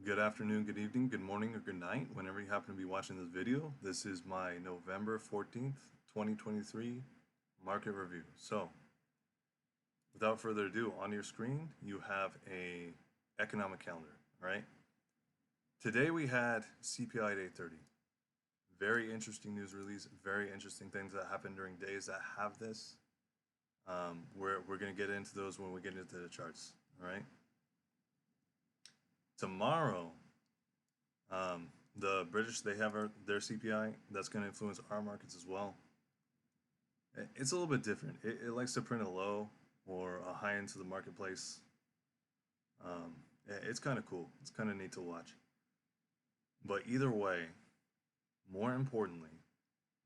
Good afternoon, good evening, good morning, or good night, whenever you happen to be watching this video. This is my November 14th, 2023 market review. So, without further ado, on your screen, you have a economic calendar, all right? Today we had CPI at 8:30. Very interesting news release, very interesting things that happen during days that have this. We're going to get into those when we get into the charts, all right? Tomorrow, the British, they have their CPI. That's going to influence our markets as well. It's a little bit different. It likes to print a low or a high into the marketplace. It's kind of cool. It's kind of neat to watch. But either way, more importantly,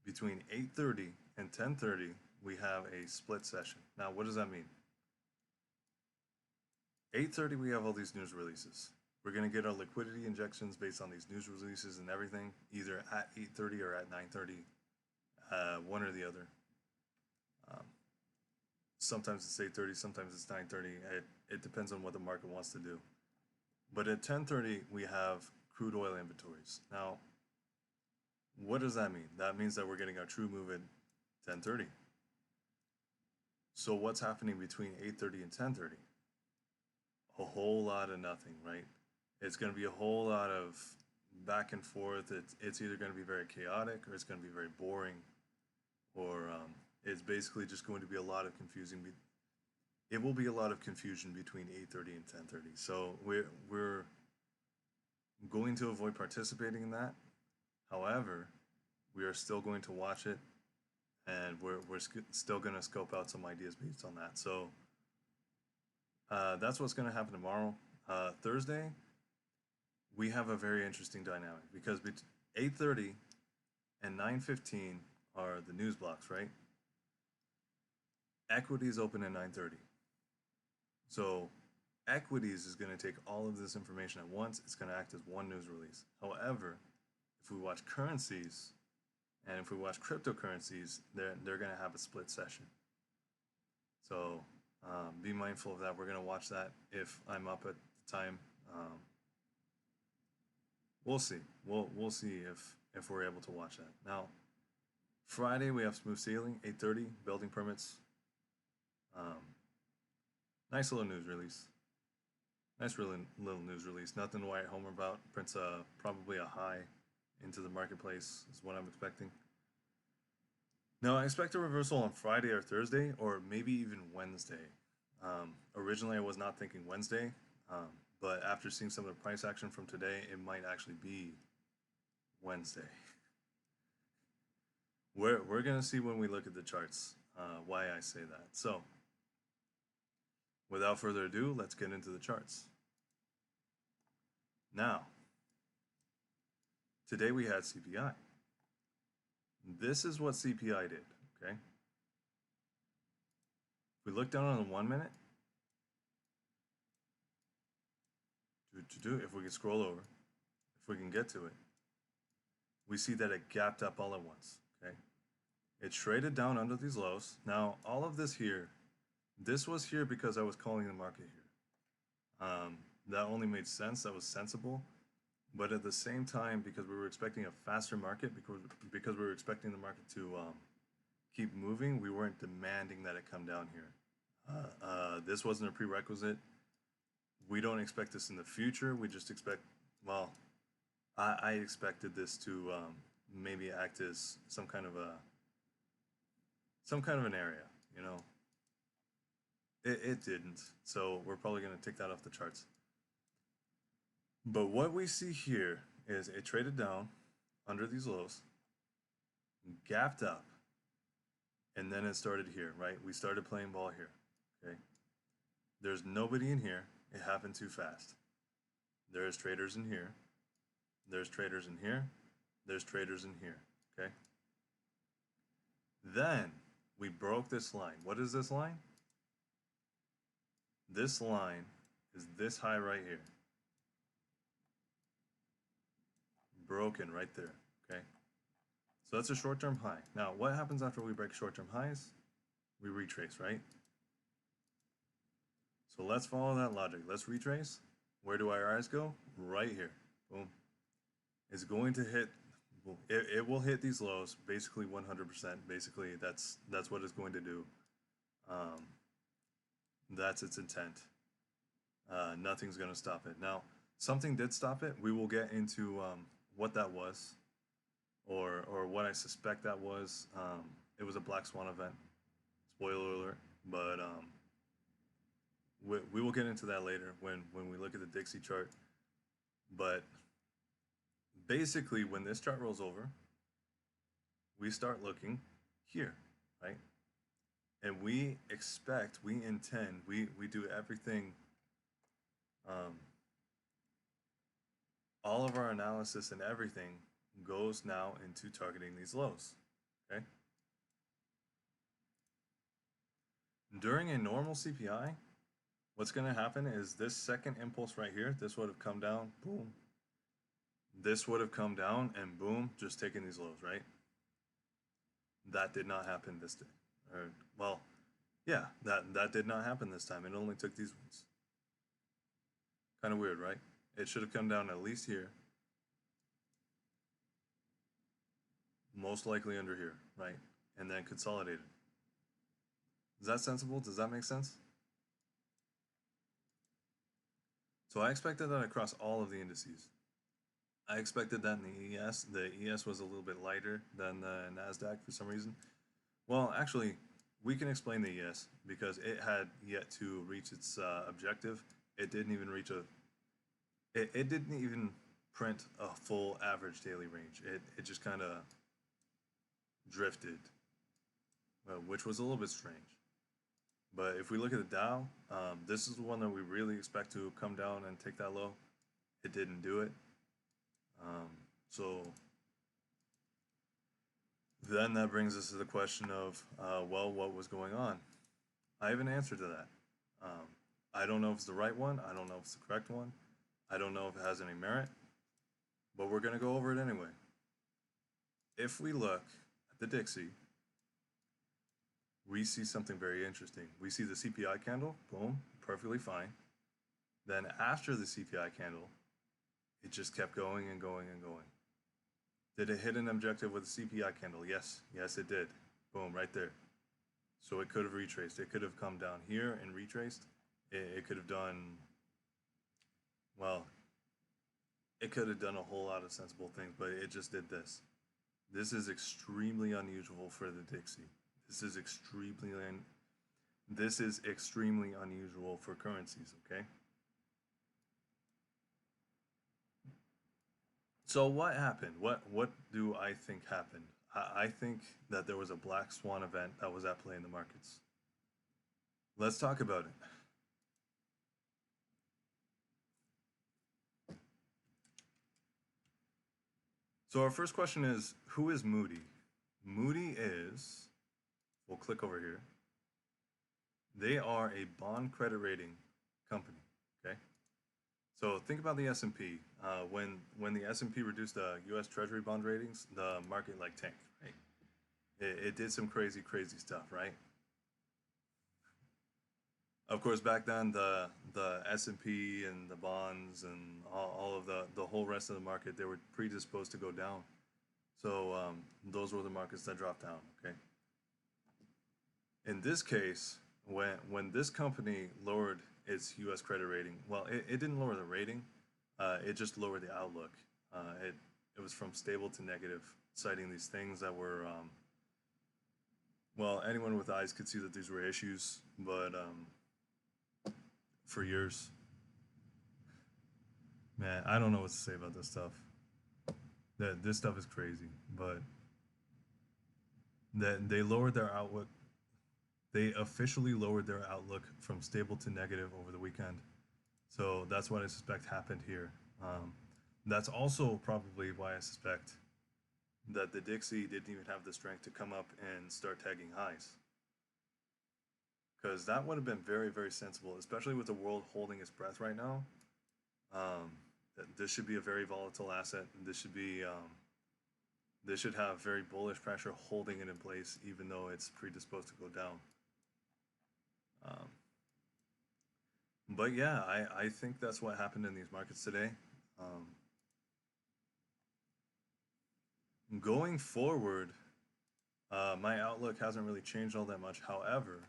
between 8:30 and 10:30, we have a split session. Now, what does that mean? 8:30, we have all these news releases. We're going to get our liquidity injections based on these news releases and everything, either at 8:30 or at 9:30, one or the other. Sometimes it's 8:30, sometimes it's 9:30. It depends on what the market wants to do. But at 10:30, we have crude oil inventories. Now, what does that mean? That means that we're getting our true move at 10:30. So what's happening between 8:30 and 10:30? A whole lot of nothing, right? It's going to be a whole lot of back and forth. It's either going to be very chaotic or it's going to be very boring, or it's basically just going to be a lot of confusing. It will be a lot of confusion between 8:30 and 10:30. So we're going to avoid participating in that. However, we are still going to watch it, and we're still going to scope out some ideas based on that. So that's what's going to happen tomorrow. Thursday, we have a very interesting dynamic because 8:30 and 9:15 are the news blocks, right? Equities open at 9:30. So Equities is going to take all of this information at once. It's going to act as one news release. However, if we watch currencies and if we watch cryptocurrencies, they're going to have a split session. So be mindful of that. We're going to watch that if I'm up at the time. We'll see. We'll see if we're able to watch that. Now, Friday we have smooth sailing, 8:30, building permits. Nice little news release. Nice little news release. Nothing to write home about. Prints probably a high into the marketplace is what I'm expecting. Now, I expect a reversal on Friday or Thursday, or maybe even Wednesday. Originally, I was not thinking Wednesday, but after seeing some of the price action from today, it might actually be Wednesday. We're going to see when we look at the charts why I say that. So, without further ado, let's get into the charts. Now, today we had CPI. This is what CPI did, okay? If we look down on the 1 minute, if we can scroll over, if we can get to it, we see that it gapped up all at once, okay? It traded down under these lows. Now, all of this here, this was here because I was calling the market here. That only made sense, that was sensible. But at the same time, because we were expecting a faster market, because we were expecting the market to keep moving, we weren't demanding that it come down here. This wasn't a prerequisite. We don't expect this in the future. We just expect, well, I expected this to maybe act as some kind of an area, you know. It didn't, so we're probably going to take that off the charts. But what we see here is it traded down under these lows, gapped up, and then it started here, right? We started playing ball here, okay? There's nobody in here. It happened too fast. There's traders in here. There's traders in here. There's traders in here, okay? Then we broke this line. What is this line? This line is this high right here. Broken right there, okay? So that's a short-term high. Now, what happens after we break short-term highs? We retrace, right? So let's follow that logic. Let's retrace. Where do our eyes go? Right here. Boom. It's going to hit. It will hit these lows basically 100%. Basically, that's what it's going to do. Um, that's its intent. Nothing's going to stop it. Now, something did stop it. We will get into what that was, or what I suspect that was. It was a black swan event. Spoiler alert. But we will get into that later when we look at the Dixie chart. But basically, when this chart rolls over, we start looking here, right? And we expect, we intend, we do everything. All of our analysis and everything goes now into targeting these lows, okay? During a normal CPI, what's going to happen is this second impulse right here, this would have come down, boom. This would have come down and boom, just taking these lows, right? That did not happen this day. Or, well, yeah, that did not happen this time. It only took these ones. Kind of weird, right? It should have come down at least here. Most likely under here, right? And then consolidated. Is that sensible? Does that make sense? So I expected that across all of the indices. I expected that in the ES. The ES was a little bit lighter than the NASDAQ for some reason. Well, actually, we can explain the ES because it had yet to reach its objective. It didn't even reach a. It didn't even print a full average daily range. It just kind of drifted, which was a little bit strange. But if we look at the Dow, this is the one that we really expect to come down and take that low. It didn't do it. So then that brings us to the question of, well, what was going on? I have an answer to that. I don't know if it's the right one. I don't know if it's the correct one. I don't know if it has any merit, but we're going to go over it anyway. If we look at the Dixie, we see something very interesting. We see the CPI candle, boom, perfectly fine. Then after the CPI candle, it just kept going and going and going. Did it hit an objective with the CPI candle? Yes, yes it did. Boom, right there. So it could have retraced. It could have come down here and retraced. It could have done, well, it could have done a whole lot of sensible things, but it just did this. This is extremely unusual for the Dixie. This is extremely unusual for currencies, okay? So what happened? What do I think happened? I think that there was a black swan event that was at play in the markets. Let's talk about it. So our first question is, who is Moody? Moody is, we'll click over here. They are a bond credit rating company, okay? So think about the S&P. When the S&P reduced the U.S. Treasury bond ratings, the market like tanked, right? It did some crazy stuff, right? Of course, back then the S&P and the bonds and all of the whole rest of the market, they were predisposed to go down. So those were the markets that dropped down. Okay. In this case, when this company lowered its U.S. credit rating, well, it didn't lower the rating, it just lowered the outlook. It was from stable to negative, citing these things that were, well, anyone with eyes could see that these were issues, but for years, man, I don't know what to say about this stuff. This stuff is crazy, but that they lowered their outlook. They officially lowered their outlook from stable to negative over the weekend. So that's what I suspect happened here. That's also probably why I suspect that the Dixie didn't even have the strength to come up and start tagging highs. Because that would have been very sensible, especially with the world holding its breath right now. This should be a very volatile asset. This should have very bullish pressure holding it in place, even though it's predisposed to go down. But yeah, I think that's what happened in these markets today. Um, Going forward, my outlook hasn't really changed all that much. However,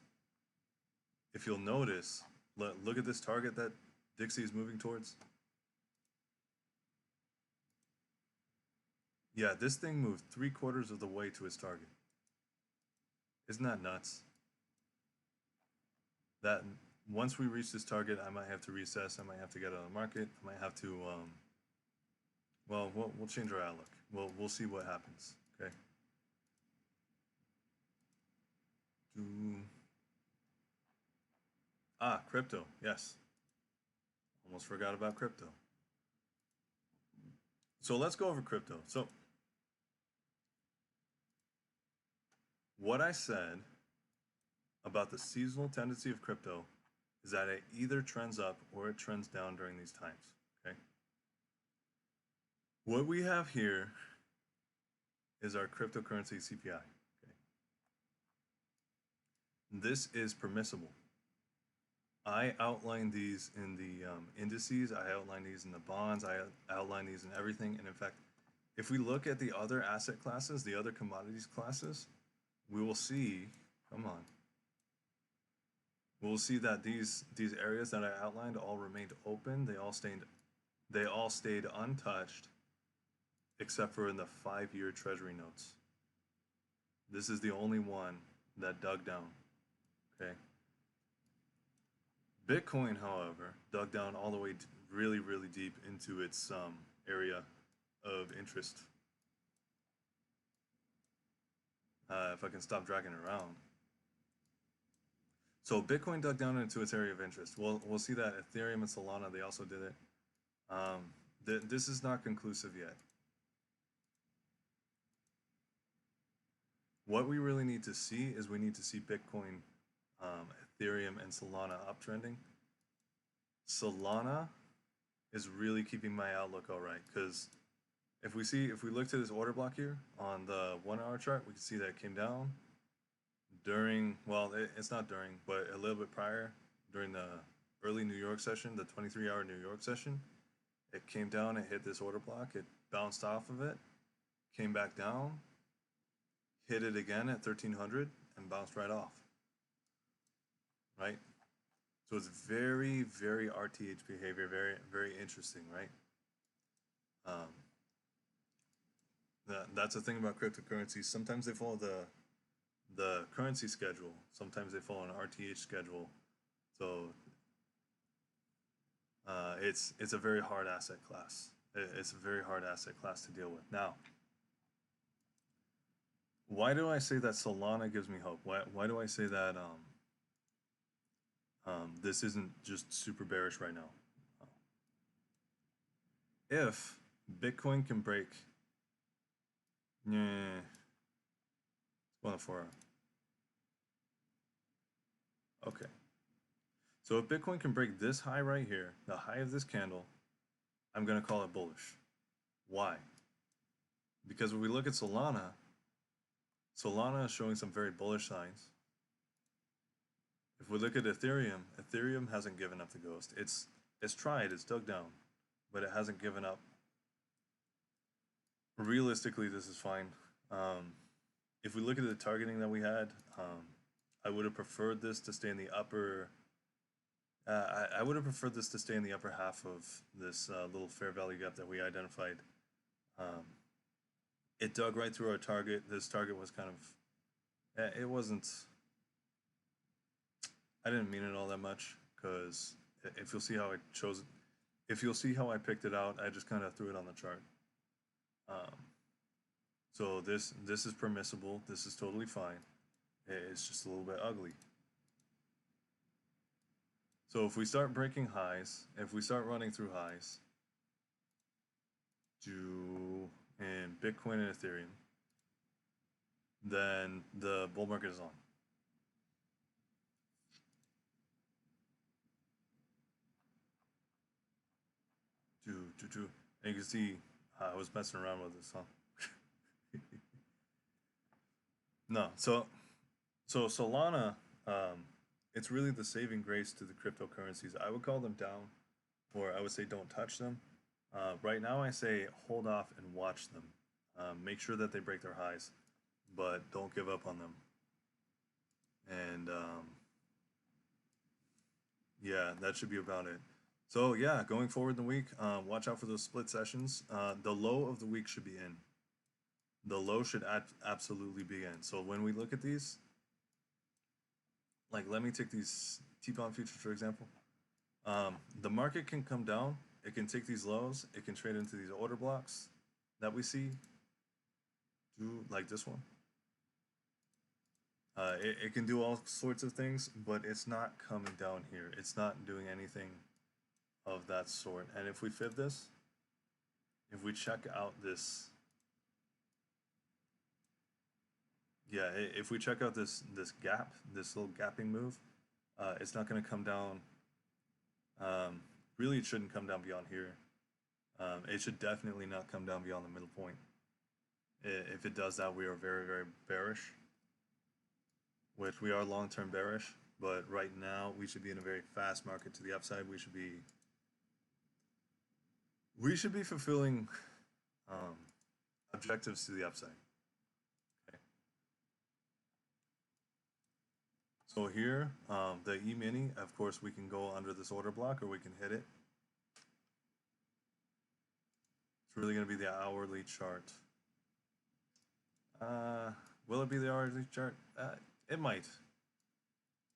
if you'll notice, look at this target that Dixie is moving towards. Yeah, this thing moved 3/4 of the way to its target. Isn't that nuts? That once we reach this target, I might have to reassess. I might have to get out of the market. I might have to. Well, we'll change our outlook. We'll see what happens. Okay. Crypto. Yes. Almost forgot about crypto. So let's go over crypto. So what I said about the seasonal tendency of crypto is that it either trends up or it trends down during these times. Okay. What we have here is our cryptocurrency CPI. Okay. This is permissible. I outlined these in the indices. I outlined these in the bonds. I outlined these in everything. And in fact, if we look at the other asset classes, the other commodities classes, we will see, come on, we'll see that these areas that I outlined all remained open. They all stayed untouched, except for in the 5-year Treasury notes. This is the only one that dug down. Okay. Bitcoin, however, dug down all the way really, really deep into its area of interest. If I can stop dragging around. So Bitcoin dug down into its area of interest. We'll see that Ethereum and Solana, they also did it. This is not conclusive yet. What we really need to see is we need to see Bitcoin, Ethereum, and Solana uptrending. Solana is really keeping my outlook all right because if we look to this order block here on the 1-hour chart, we can see that it came down during, well, it's not during, but a little bit prior, during the early New York session, the 23-hour New York session. It came down, it hit this order block, it bounced off of it, came back down, hit it again at 1300, and bounced right off. Right? So it's very, very RTH behavior, very, very interesting, right? That's the thing about cryptocurrencies. Sometimes they follow the currency schedule. Sometimes they follow an RTH schedule. So it's a very hard asset class. It's a very hard asset class to deal with. Now, why do I say that Solana gives me hope? Why do I say that this isn't just super bearish right now? If Bitcoin can break, yeah, it's 104. Okay. So if Bitcoin can break this high right here, the high of this candle, I'm going to call it bullish. Why? Because when we look at Solana, Solana is showing some very bullish signs. If we look at Ethereum, Ethereum hasn't given up the ghost. It's tried, it's dug down, but it hasn't given up. Realistically, this is fine. If we look at the targeting that we had, I would have preferred this to stay in the upper. I would have preferred this to stay in the upper half of this little fair value gap that we identified. It dug right through our target. This target was kind of, it wasn't. I didn't mean it all that much because if you'll see how I chose it, if you'll see how I picked it out, I just kind of threw it on the chart. So this is permissible. This is totally fine. It's just a little bit ugly. So if we start breaking highs, if we start running through highs, in Bitcoin and Ethereum, then the bull market is on. And you can see I was messing around with this, huh? No, so Solana, it's really the saving grace to the cryptocurrencies. I would call them down, or I would say don't touch them. Right now, I say hold off and watch them. Make sure that they break their highs, but don't give up on them. And yeah, that should be about it. So yeah, going forward in the week, watch out for those split sessions. The low of the week should be in. The low should absolutely be in. So when we look at these, like let me take these T-bond futures for example. The market can come down. It can take these lows. It can trade into these order blocks that we see, do like this one. It can do all sorts of things, but it's not coming down here. It's not doing anything of that sort. And if we fib this, if we check out this, yeah, if we check out this gap, this little gapping move, it's not going to come down. Really, it shouldn't come down beyond here. It should definitely not come down beyond the middle point. If it does that, we are very, very bearish. Which we are long-term bearish, but right now we should be in a very fast market to the upside. We should be fulfilling objectives to the upside. Okay. So here, the E-mini, of course, we can go under this order block or we can hit it. It's really going to be the hourly chart. Will it be the hourly chart? It might.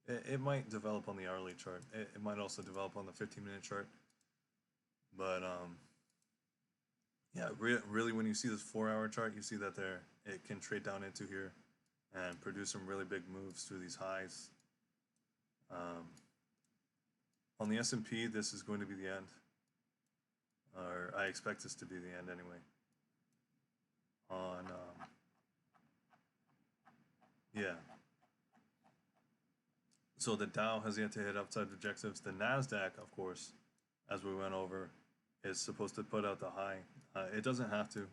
It might develop on the hourly chart. It might also develop on the 15-minute chart. But yeah, really, when you see this 4-hour chart, you see that it can trade down into here and produce some really big moves through these highs. On the S&P, this is going to be the end, or I expect this to be the end anyway. On yeah. So the Dow has yet to hit upside objectives. The Nasdaq, of course, as we went over, is supposed to put out the high. It doesn't have to.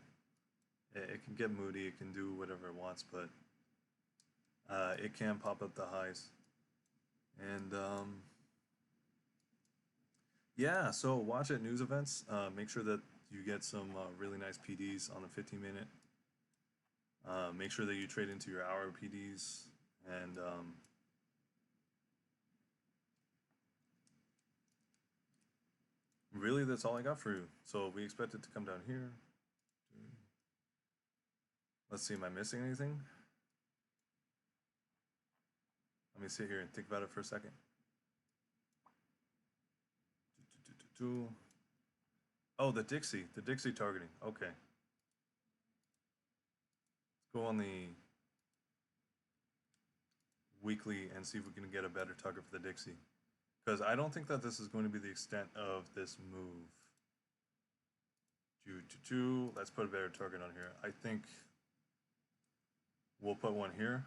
It can get moody. It can do whatever it wants, but it can pop up the highs. And yeah, so watch at news events. Make sure that you get some really nice PDs on the 15-minute. Make sure that you trade into your hour PDs and really, that's all I got for you. So we expect it to come down here. Let's see, am I missing anything? Let me sit here and think about it for a second. Oh, the Dixie targeting. Okay. Let's go on the weekly and see if we can get a better target for the Dixie. Because I don't think that this is going to be the extent of this move. Let's put a better target on here. I think we'll put one here.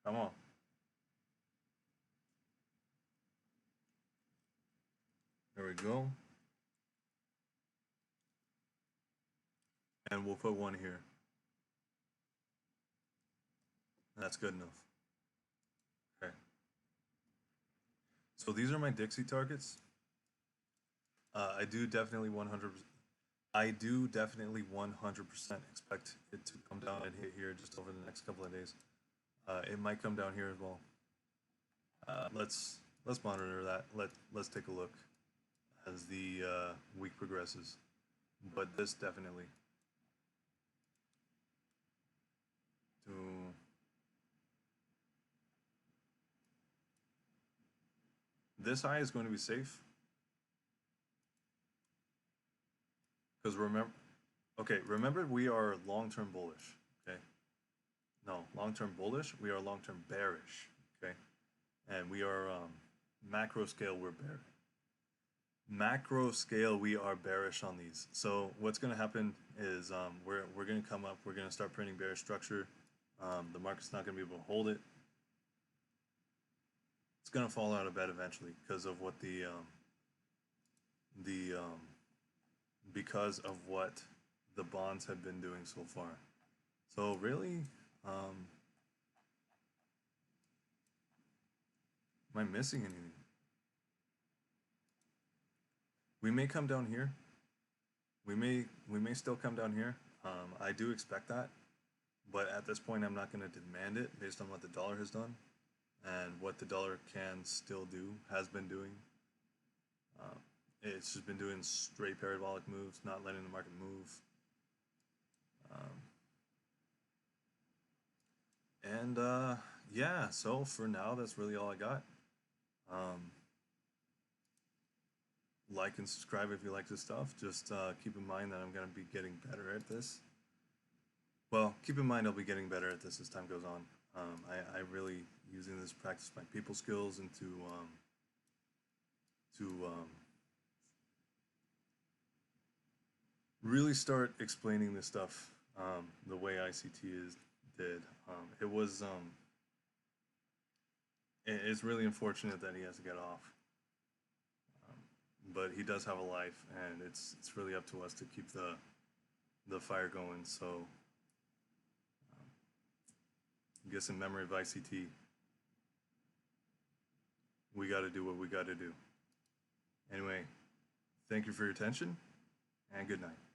Come on. There we go. And we'll put one here. That's good enough. Okay. So these are my Dixie targets. I do definitely 100% expect it to come down and hit here just over the next couple of days. It might come down here as well. Let's monitor that. Let's take a look as the week progresses. But this definitely. This high is going to be safe. Because remember we are long-term bullish, okay? No, long-term bullish, we are long-term bearish, okay? And we are macro scale, we're bearish. Macro scale, we are bearish on these. So what's going to happen is we're going to come up, we're going to start printing bearish structure. The market's not going to be able to hold it. It's going to fall out of bed eventually because of what because of what the bonds have been doing so far. So really, Am I missing anything? We may come down here. We may still come down here. I do expect that, but at this point, I'm not going to demand it based on what the dollar has done and what the dollar can still do, has been doing. It's just been doing straight parabolic moves, not letting the market move. Yeah, so for now, that's really all I got. Like and subscribe if you like this stuff. Just keep in mind that I'm going to be getting better at this. Well, keep in mind I'll be getting better at this as time goes on. I really using this practice my people skills and to really start explaining this stuff the way ICT did. It's really unfortunate that he has to get off, but he does have a life, and it's really up to us to keep the fire going. So, I guess in memory of ICT, we got to do what we got to do. Anyway, thank you for your attention, and good night.